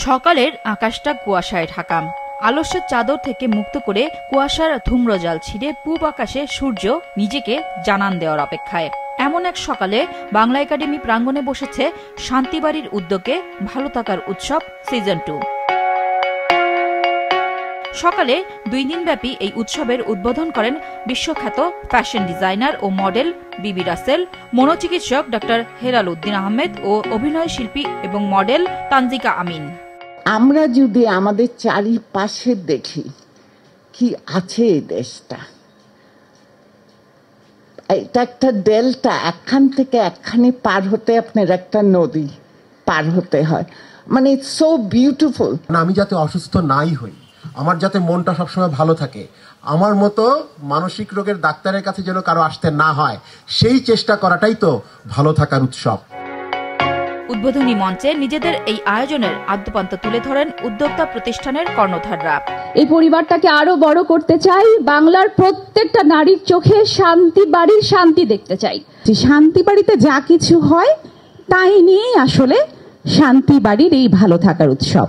সকালের আকাশটা কুয়াশায় ঢাকা। আলস্যের চাদর থেকে মুক্ত করে কুয়াশার ধূম্রজাল ছিঁড়ে পূব আকাশে সূর্য নিজেকে জানান দেওয়ার অপেক্ষায়। এমন এক সকালে বাংলা একাডেমি প্রাঙ্গণে বসেছে শান্তিবাড়ির উদ্যোগে ভালো থাকার উৎসব সিজন 2। সকালে 2 দিনব্যাপী এই উৎসবের উদ্বোধন করেন বিশ্বখ্যাত ফ্যাশন ডিজাইনার ও মডেল বিবি রাসেল, মনোচিকিৎসক ডক্টর হেলাল উদ্দিন আহমেদ ও অভিনয় শিল্পী এবং মডেল তানজিকা আমিন। আমরা যদি আমাদের চারিপাশে দেখি কি আছে এই দেশটা, এটা একটা ডেল্টা, একখান থেকে একখানে পার হতে আপনার একটা নদী পার হতে হয়, মানে ইটস সো বিউটিফুল। আমি যাতে অসুস্থ নাই হই, আমার যাতে মনটা সবসময় ভালো থাকে, আমার মতো মানসিক রোগের ডাক্তারের কাছে যেন কারো আসতে না হয়, সেই চেষ্টা করাটাই তো ভালো থাকার উৎসব। উদ্বোধনী মঞ্চে নিজেদের এই আয়োজনের আদ্যপান্ত তুলে ধরেন উদ্যোক্তা প্রতিষ্ঠানের কর্ণধাররা। এই পরিবারটাকে আরো বড় করতে চাই, বাংলার প্রত্যেকটা নারীর চোখে শান্তি বাড়ির শান্তি দেখতে চাই। শান্তি বাড়িতে যা কিছু হয় তাই নিয়েই আসলে শান্তি বাড়ির এই ভালো থাকার উৎসব।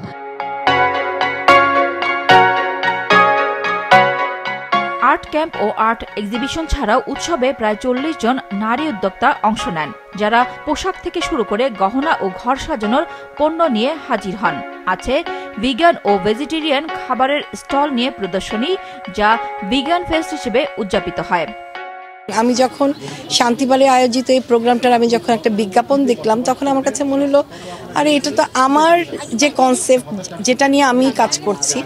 আর্ট ক্যাম্প ও আর্ট এক্সিবিশন ছাড়াও উৎসবে প্রায় 40 জন নারী উদ্যোক্তা অংশ নেন, যারা পোশাক থেকে শুরু করে গহনা ও ঘর সাজানোর পণ্য নিয়ে হাজির হন। আছে ভিগান ও ভেজিটেরিয়ান খাবারের স্টল নিয়ে প্রদর্শনী, যা ভিগান ফেস্ট হিসেবে উদযাপিত হয়। আমি যখন শান্তিবাড়ি আয়োজিত এই প্রোগ্রামটার আমি যখন একটা বিজ্ঞাপন দেখলাম, তখন আমার কাছে মনে হলো আরে এটা তো আমার যে কনসেপ্ট, যেটা নিয়ে আমি কাজ করছি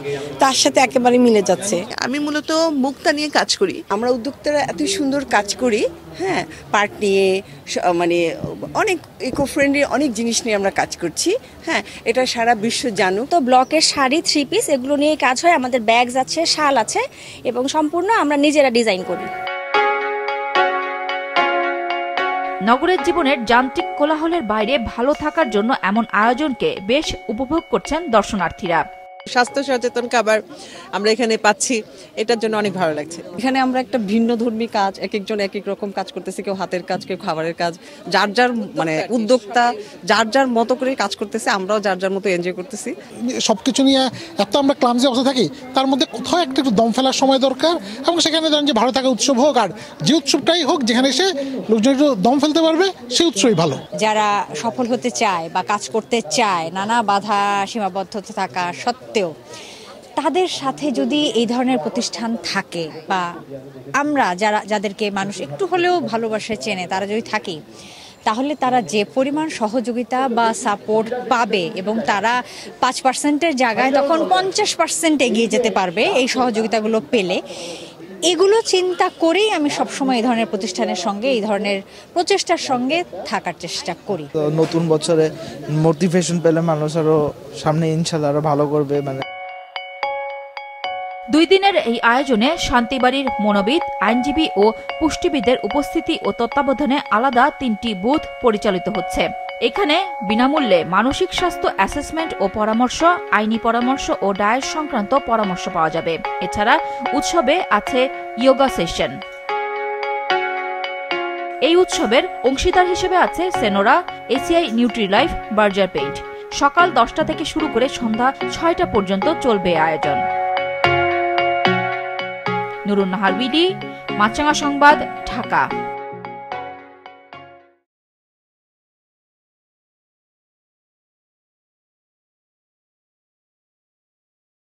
তার সাথে একেবারে মিলে যাচ্ছে। আমি মূলত মুক্তা নিয়ে কাজ করি। আমরা উদ্যোক্তারা এত সুন্দর কাজ করি, হ্যাঁ, পার্ট নিয়ে, মানে অনেক ইকো ফ্রেন্ডলি অনেক জিনিস নিয়ে আমরা কাজ করছি। হ্যাঁ, এটা সারা বিশ্ব জানুক। তো ব্লকের শাড়ি, 3 পিস এগুলো নিয়ে কাজ হয়। আমাদের ব্যাগস আছে, শাল আছে এবং সম্পূর্ণ আমরা নিজেরা ডিজাইন করি। নগরের জীবনের যান্ত্রিক কোলাহলের বাইরে ভালো থাকার জন্য এমন আয়োজনকে বেশ উপভোগ করছেন দর্শনার্থীরা। স্বাস্থ্য সচেতন খাবার আমরা এখানে পাচ্ছি, এটার জন্য অনেক ভালো লাগছে। এখানে আমরা একটা ভিন্ন ধর্মী কাজ, এক একজন এক এক রকম কাজ করতেছি, কেউ হাতের কাজ, কেউ খাবারের কাজ, যার যার মানে উদ্যোক্তা যার যার মতো করে কাজ করতেছে, আমরাও যার যার মতো এনজয় করতেছি। সবকিছু নিয়ে এত আমরা ক্লামজি অবস্থা থাকি, তার মধ্যে কোথাও একটু দম ফেলার সময় দরকার, এবং সেখানে জানেন যে ভালো থাকা উৎসব হোক, আর যে উৎসবটাই হোক যেখানে এসে লোকজন একটু দম ফেলতে পারবে সেই উৎসবই ভালো। যারা সফল হতে চায় বা কাজ করতে চায়, নানা বাধা সীমাবদ্ধতা থাকা সত্ত্বেও তাদের সাথে যদি এই ধরনের প্রতিষ্ঠান থাকে, বা আমরা যাদেরকে মানুষ একটু হলেও ভালোবাসে, চেনে, তারা যদি থাকি, তাহলে তারা যে পরিমাণ সহযোগিতা বা সাপোর্ট পাবে এবং তারা 5%-এর জায়গায় তখন 50% এগিয়ে যেতে পারবে এই সহযোগিতাগুলো পেলে। এগুলো চিন্তা করেই আমি সবসময় এই ধরনের প্রতিষ্ঠানের সঙ্গে, এই ধরনের প্রচেষ্টার সঙ্গে থাকার চেষ্টা করি। নতুন বছরে মোটিভেশন পেলে মানুষ আরো সামনে ইনশাআল্লাহ আরো ভালো করবে। 2 দিনের এই আয়োজনে শান্তিবাড়ির মনোবিদ, আইনজীবী ও পুষ্টিবিদের উপস্থিতি ও তত্ত্বাবধানে আলাদা 3টি বুথ পরিচালিত হচ্ছে। এখানে বিনামূল্যে মানসিক স্বাস্থ্য অ্যাসেসমেন্ট ও পরামর্শ, আইনি পরামর্শ ও ডায়েট সংক্রান্ত পরামর্শ পাওয়া যাবে। এছাড়া উৎসবে আছে যোগা সেশন। এই উৎসবের অংশীদার হিসেবে আছে Senora, ACI Nutrilife, Berger paint. সকাল 10টা থেকে শুরু করে সন্ধ্যা 6টা পর্যন্ত চলবে আয়োজন। নুরুন নাহার বিডি, মাছরাঙা সংবাদ, ঢাকা।